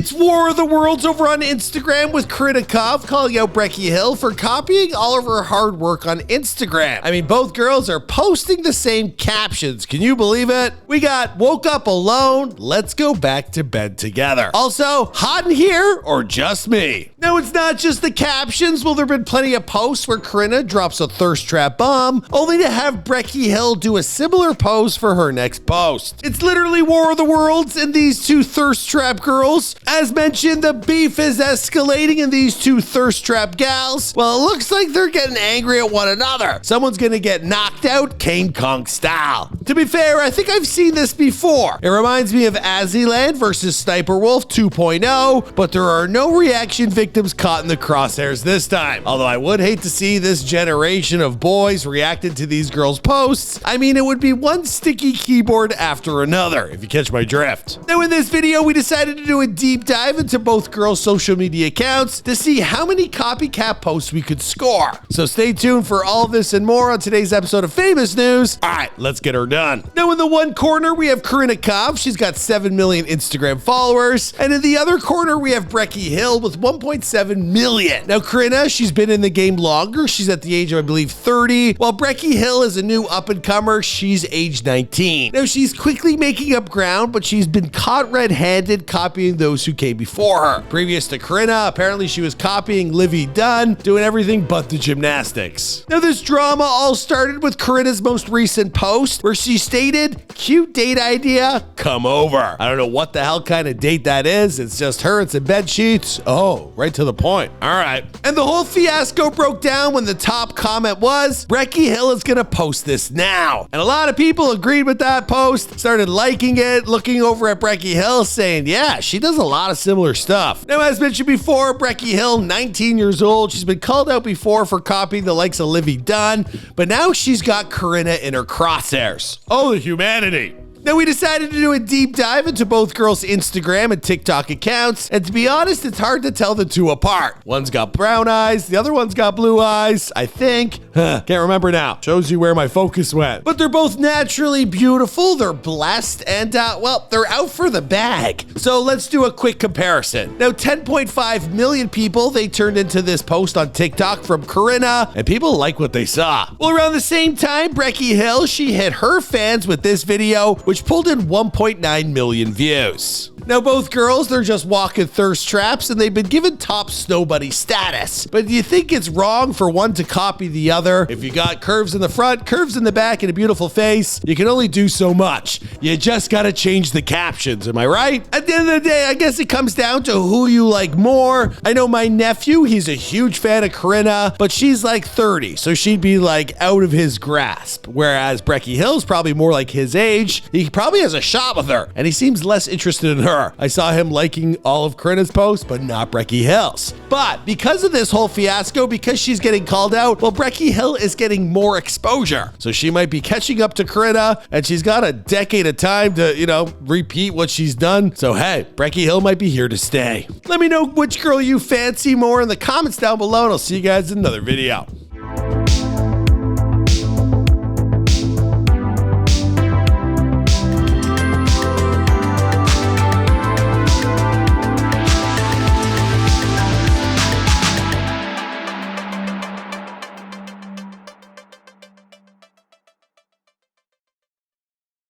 It's War of the Worlds over on Instagram with Corinna Kopf calling out Breckie Hill for copying all of her hard work on Instagram. I mean, both girls are posting the same captions. Can you believe it? We got woke up alone, let's go back to bed together. Also, hot in here or just me? No, it's not just the captions. Well, there have been plenty of posts where Corinna drops a thirst trap bomb, only to have Breckie Hill do a similar pose for her next post. It's literally War of the Worlds and these two thirst trap girls. As mentioned, the beef is escalating in these two thirst trap gals. Well, it looks like they're getting angry at one another. Someone's gonna get knocked out King Kong style. To be fair, I think I've seen this before. It reminds me of Azzyland versus Sniper Wolf 2.0, but there are no reaction victims caught in the crosshairs this time. Although I would hate to see this generation of boys reacting to these girls' posts. I mean, it would be one sticky keyboard after another, if you catch my drift. Now in this video, we decided to do a deep dive into both girls' social media accounts to see how many copycat posts we could score. So stay tuned for all this and more on today's episode of Famous News. All right, let's get her done. Now in the one corner, we have Corinna Kopf. She's got 7 million Instagram followers. And in the other corner, we have Breckie Hill with 1.7 million. Now Corinna, she's been in the game longer. She's at the age of, I believe, 30, while Breckie Hill is a new up-and-comer. She's age 19. Now she's quickly making up ground, but she's been caught red-handed copying those who came before her. Previous to Corinna, apparently she was copying Livy Dunn, doing everything but the gymnastics. Now this drama all started with Corinna's most recent post, where she stated, "Cute date idea, come over." I don't know what the hell kind of date that is. It's just her and some bed sheets. Oh, right to the point. All right. And the whole fiasco broke down when the top comment was, "Breckie Hill is gonna post this now." And a lot of people agreed with that post, started liking it, looking over at Breckie Hill saying, yeah, she does a lot of similar stuff. Now, as mentioned before, Breckie Hill, 19 years old, she's been called out before for copying the likes of Livy Dunn, but now she's got Corinna in her crosshairs. Oh, the humanity. Now, we decided to do a deep dive into both girls' Instagram and TikTok accounts, and to be honest, it's hard to tell the two apart. One's got brown eyes, the other one's got blue eyes, I think. Can't remember now. Shows you where my focus went. But they're both naturally beautiful, they're blessed, and, well, they're out for the bag. So let's do a quick comparison. Now, 10.5 million people, they turned into this post on TikTok from Corinna, and people like what they saw. Well, around the same time, Breckie Hill, she hit her fans with this video, which pulled in 1.9 million views. Now, both girls, they're just walking thirst traps, and they've been given top snow buddy status. But do you think it's wrong for one to copy the other? If you got curves in the front, curves in the back, and a beautiful face, you can only do so much. You just gotta change the captions, am I right? At the end of the day, I guess it comes down to who you like more. I know my nephew, he's a huge fan of Corinna, but she's like 30, so she'd be like out of his grasp. Whereas Breckie Hill's probably more like his age. He probably has a shot with her, and he seems less interested in her. I saw him liking all of Corinna's posts, but not Breckie Hill's. But because of this whole fiasco, because she's getting called out, well, Breckie Hill is getting more exposure. So she might be catching up to Corinna, and she's got a decade of time to, repeat what she's done. So hey, Breckie Hill might be here to stay. Let me know which girl you fancy more in the comments down below, and I'll see you guys in another video.